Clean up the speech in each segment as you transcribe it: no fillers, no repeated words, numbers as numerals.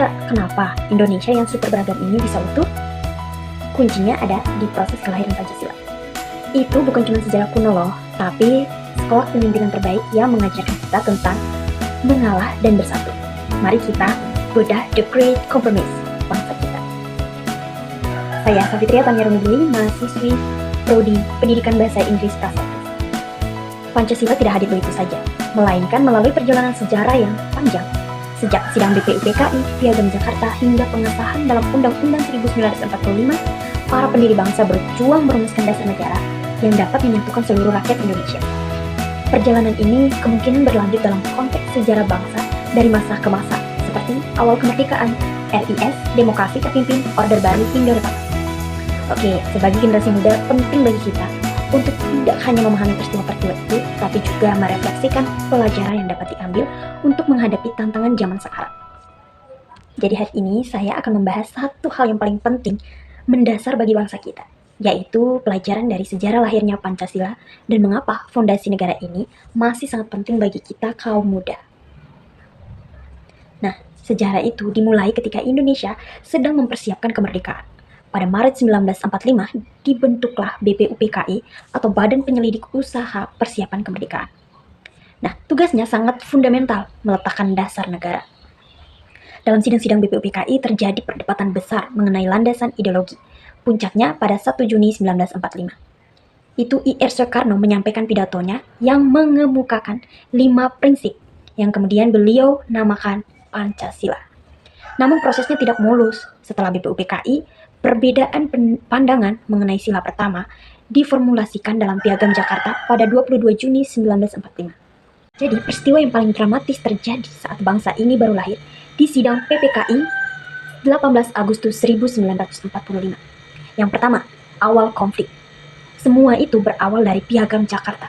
tanya kenapa Indonesia yang super beragam ini bisa utuh? Kuncinya ada di proses kelahiran Pancasila. Itu bukan cuma sejarah kuno loh, tapi sekolah pemimpinan terbaik yang mengajarkan kita tentang mengalah dan bersatu. Mari kita bedah The Great Compromise, bangsa kita. Saya Safitria Tanya Rumidili, mahasiswi Prodi Pendidikan Bahasa Inggris Prasasti. Pancasila tidak hadir begitu saja, melainkan melalui perjalanan sejarah yang panjang. Sejak sidang BPUPKI, Piagam Jakarta, hingga pengesahan dalam Undang-Undang 1945, para pendiri bangsa berjuang merumuskan dasar negara yang dapat menyatukan seluruh rakyat Indonesia. Perjalanan ini kemungkinan berlanjut dalam konteks sejarah bangsa dari masa ke masa, seperti awal kemerdekaan, RIS, demokrasi terpimpin, orde baru, hingga reformasi. Oke, sebagai generasi muda, penting bagi kita untuk tidak hanya memahami peristiwa-peristiwa itu, tapi juga merefleksikan pelajaran yang dapat diambil untuk menghadapi tantangan zaman sekarang. Jadi hari ini saya akan membahas satu hal yang paling penting, mendasar bagi bangsa kita, yaitu pelajaran dari sejarah lahirnya Pancasila dan mengapa fondasi negara ini masih sangat penting bagi kita kaum muda. Nah, sejarah itu dimulai ketika Indonesia sedang mempersiapkan kemerdekaan. Pada Maret 1945, dibentuklah BPUPKI atau Badan Penyelidik Usaha Persiapan Kemerdekaan. Nah, tugasnya sangat fundamental, meletakkan dasar negara. Dalam sidang-sidang BPUPKI terjadi perdebatan besar mengenai landasan ideologi. Puncaknya pada 1 Juni 1945. Itu I.R. Soekarno menyampaikan pidatonya yang mengemukakan 5 prinsip yang kemudian beliau namakan Pancasila. Namun prosesnya tidak mulus. Setelah BPUPKI, perbedaan pandangan mengenai sila pertama diformulasikan dalam Piagam Jakarta pada 22 Juni 1945. Jadi peristiwa yang paling dramatis terjadi saat bangsa ini baru lahir di sidang PPKI 18 Agustus 1945. Yang pertama, awal konflik. Semua itu berawal dari Piagam Jakarta.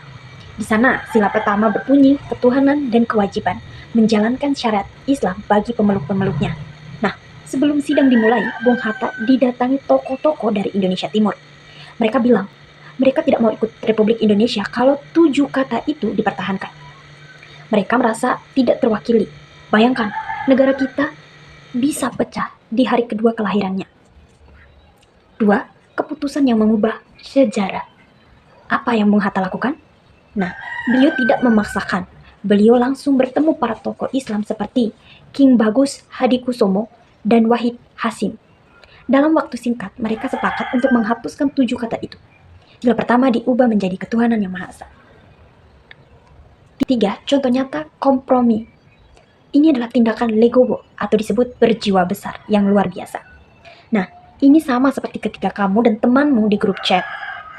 Di sana, sila pertama berbunyi ketuhanan dan kewajiban menjalankan syariat Islam bagi pemeluk-pemeluknya. Nah, sebelum sidang dimulai, Bung Hatta didatangi tokoh-tokoh dari Indonesia Timur. Mereka bilang, mereka tidak mau ikut Republik Indonesia kalau 7 kata itu dipertahankan. Mereka merasa tidak terwakili. Bayangkan, negara kita bisa pecah di hari kedua kelahirannya. 2. Keputusan yang mengubah sejarah. Apa yang Bung Hatta lakukan? Nah, beliau tidak memaksakan. Beliau langsung bertemu para tokoh Islam seperti King Bagus Hadikusumo dan Wahid Hasim. Dalam waktu singkat, mereka sepakat untuk menghapuskan 7 kata itu. Sila pertama diubah menjadi ketuhanan yang Maha Esa. 3. Contoh nyata kompromi. Ini adalah tindakan legowo atau disebut berjiwa besar yang luar biasa. Nah, ini sama seperti ketika kamu dan temanmu di grup chat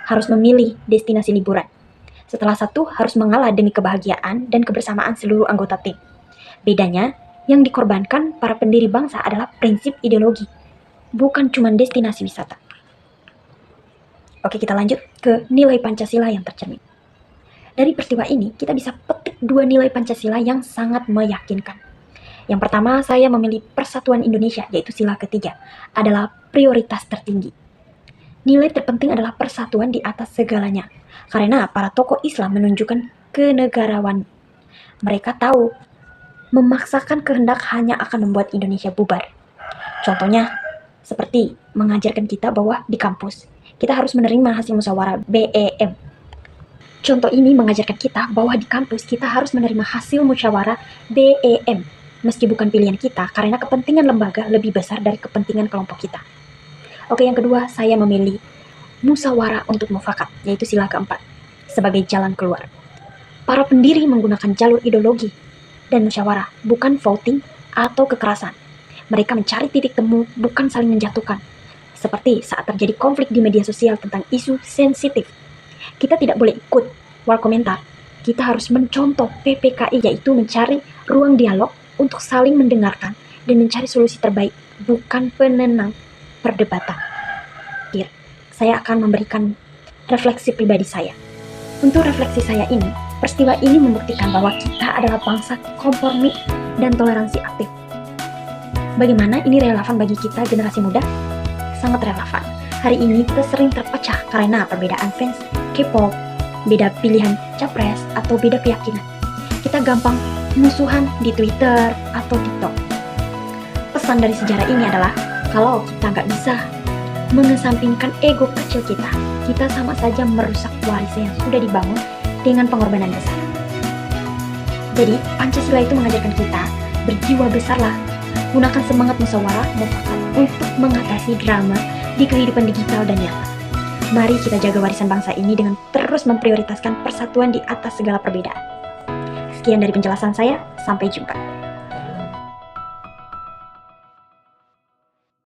harus memilih destinasi liburan. Setelah satu harus mengalah demi kebahagiaan dan kebersamaan seluruh anggota tim. Bedanya, yang dikorbankan para pendiri bangsa adalah prinsip ideologi, bukan cuma destinasi wisata. Oke, kita lanjut ke nilai Pancasila yang tercermin. Dari peristiwa ini, kita bisa petik 2 nilai Pancasila yang sangat meyakinkan. Yang pertama, saya memilih persatuan Indonesia, yaitu sila ketiga, adalah prioritas tertinggi. Nilai terpenting adalah persatuan di atas segalanya, karena para tokoh Islam menunjukkan kenegarawan. Mereka tahu, memaksakan kehendak hanya akan membuat Indonesia bubar. Contohnya, seperti mengajarkan kita bahwa di kampus, kita harus menerima hasil musyawarah BEM. Contoh ini mengajarkan kita bahwa di kampus kita harus menerima hasil musyawarah BEM, meski bukan pilihan kita, karena kepentingan lembaga lebih besar dari kepentingan kelompok kita. Oke, yang kedua, saya memilih musyawarah untuk mufakat, yaitu sila keempat, sebagai jalan keluar. Para pendiri menggunakan jalur ideologi dan musyawarah, bukan voting atau kekerasan. Mereka mencari titik temu, bukan saling menjatuhkan. Seperti saat terjadi konflik di media sosial tentang isu sensitif. Kita tidak boleh ikut war komentar. Kita harus mencontoh PPKI, yaitu mencari ruang dialog untuk saling mendengarkan dan mencari solusi terbaik, bukan penenang perdebatan. Saya akan memberikan refleksi pribadi saya. Untuk refleksi saya ini, peristiwa ini membuktikan bahwa kita adalah bangsa kompromi dan toleransi aktif. Bagaimana ini relevan bagi kita generasi muda? Sangat relevan. Hari ini kita sering terpecah karena perbedaan fans K-pop, beda pilihan capres, atau beda keyakinan. Kita gampang musuhan di Twitter atau TikTok. pesan dari sejarah ini adalah kalau kita nggak bisa mengesampingkan ego kecil kita, kita sama saja merusak warisan yang sudah dibangun dengan pengorbanan besar. Jadi, Pancasila itu mengajarkan kita berjiwa besarlah, gunakan semangat musyawarah mufakat untuk mengatasi drama di kehidupan digital dan nyata. Mari kita jaga warisan bangsa ini dengan terus memprioritaskan persatuan di atas segala perbedaan. Sekian dari penjelasan saya, sampai jumpa.